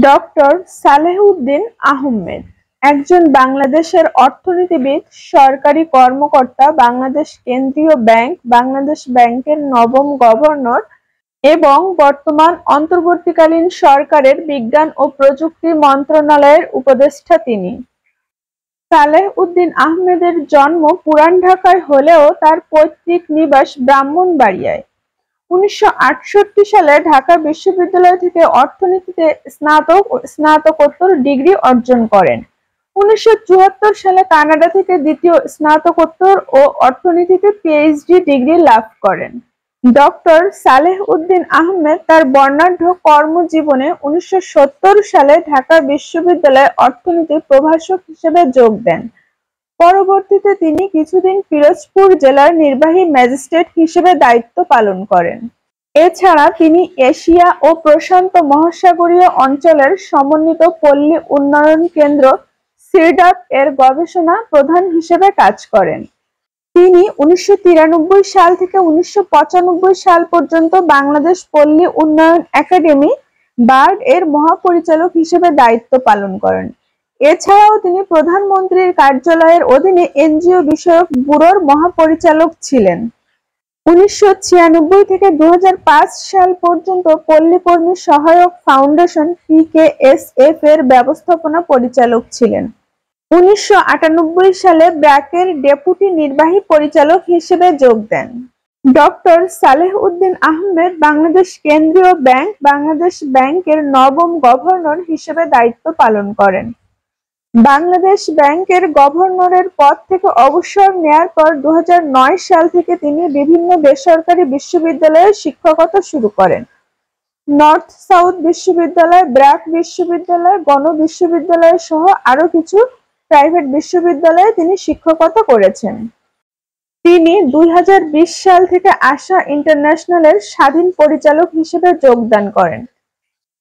Doctor Salehuddin Ahmed একজন বাংলাদেশের অর্থনীতিবিদ, সরকারি কর্মকর্তা, বাংলাদেশ কেন্দ্রীয় ব্যাংক, বাংলাদেশ ব্যাংকের নবম গভর্নর এবং বর্তমান অন্তর্বর্তীকালীন সরকারের বিজ্ঞান ও প্রযুক্তি মন্ত্রণালয়ের উপদেষ্টা তিনি। সালেহ উদ্দিন আহমেদের জন্ম পুরান ঢাকায় হলেও তার পৈতৃক নিবাস ব্রাহ্মণবাড়িয়ায়। 1968 সালে ঢাকা বিশ্ববিদ্যালয় থেকে অর্থনীতিতে স্নাতক ও স্নাতকোত্তর ডিগ্রি অর্জন করেন। 1974 সালে কানাডা থেকে দ্বিতীয় স্নাতকোত্তর ও অর্থনীতিতে পিএইচডি ডিগ্রি লাভ করেন। ডক্টর সালেহ উদ্দিন আহমেদ তার বর্ণাঢ্য কর্মজীবনে 1970 সালে ঢাকা বিশ্ববিদ্যালয়ে অর্থনীতির প্রভাষক হিসেবে যোগ দেন। পরবর্তীতে তিনি কিছুদিন পিরোজপুর জেলার নির্বাহী ম্যাজিস্ট্রেট হিসেবে দায়িত্ব পালন করেন। এছাড়া তিনি এশিয়া ও প্রশান্ত মহাসাগরীয় অঞ্চলের সমন্বিত পল্লী উন্নয়ন কেন্দ্র সিরডাপ এর গবেষণা প্রধান হিসেবে কাজ করেন। তিনি 1993 সাল থেকে 1995 সাল পর্যন্ত বাংলাদেশ পল্লী উন্নয়ন একাডেমি বার্ড এর মহাপরিচালক হিসেবে দায়িত্ব পালন করেন। এছাড়াও তিনি প্রধানমন্ত্রীর কার্যালয়ের অধীনে এনজিও বিষয়ক ব্যুরোর মহাপরিচালক ছিলেন। 1996 থেকে 2005 সাল পর্যন্ত পল্লীকর্মী সহায়ক ফাউন্ডেশন PKSF এর ব্যবস্থাপনা পরিচালক ছিলেন। 1998 সালে ব্র্যাকের ডেপুটি নির্বাহী পরিচালক হিসেবে যোগ দেন। ডক্টর সালেহ উদ্দিন আহমেদ বাংলাদেশ কেন্দ্রীয় ব্যাংক, বাংলাদেশ ব্যাংকের নবম গভর্নর হিসেবে দায়িত্ব পালন করেন। বাংলাদেশ ব্যাংকের গভর্নরের পদ থেকে অবসর নেয়ার পর 2009 সাল থেকে তিনি বিভিন্ন বেসরকারি বিশ্ববিদ্যালয়ে শিক্ষকতা শুরু করেন। নর্থ সাউথ বিশ্ববিদ্যালয়, ব্র্যাক বিশ্ববিদ্যালয়, গণ বিশ্ববিদ্যালয় সহ আরো কিছু প্রাইভেট বিশ্ববিদ্যালয়ে তিনি শিক্ষকতা করেছেন। তিনি 2020 সাল থেকে আশা ইন্টারন্যাশনালের স্বাধীন পরিচালক হিসেবে যোগদান করেন।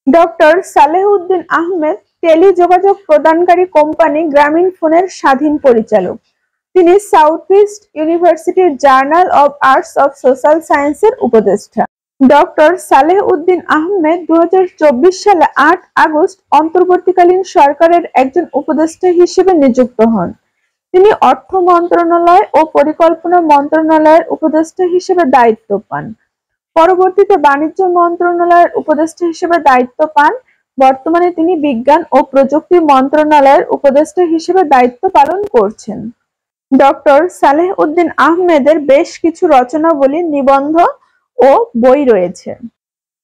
ডক্টর সালেহ উদ্দিন আহমেদ টেলিযোগাযোগ প্রদানকারী কোম্পানি গ্রামীণফোনের স্বাধীন পরিচালক। তিনি সাউথ ইস্ট ইউনিভার্সিটির journal of arts of social সায়েন্সের উপদেষ্টা। ডক্টর সালেহ উদ্দিন আহমেদ 2024 সালে 8 আগস্ট অন্তর্বর্তীকালীন সরকারের একজন উপদেষ্টা হিসেবে নিযুক্ত হন। তিনি অর্থ মন্ত্রণালয় ও পরিকল্পনা মন্ত্রণালয়ের উপদেষ্টা হিসেবে দায়িত্ব পান। পরবর্তীতে বাণিজ্য মন্ত্রণালয়ের উপদেষ্টা হিসেবে দায়িত্ব পান। বর্তমানে তিনি বিজ্ঞান ও প্রযুক্তি মন্ত্রণালয়ের উপদেষ্টা হিসেবে দায়িত্ব পালন করছেন। ডক্টর সালেহ উদ্দিন আহমেদের বেশ কিছু রচনাবলী, নিবন্ধ ও বই রয়েছে।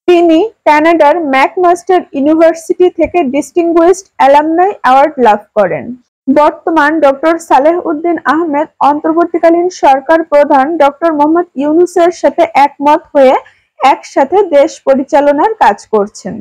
তিনি কানাডার ম্যাকমাস্টার ইউনিভার্সিটি থেকে ডিস্টিংগুইশড অ্যালামনাই অ্যাওয়ার্ড লাভ করেন। বর্তমান ডক্টর সালেহ উদ্দিন আহমেদ অন্তর্বর্তীকালীন সরকার প্রধান ডক্টর মোহাম্মদ ইউনূসের সাথে একমত হয়ে একসাথে দেশ পরিচালনার কাজ করছেন।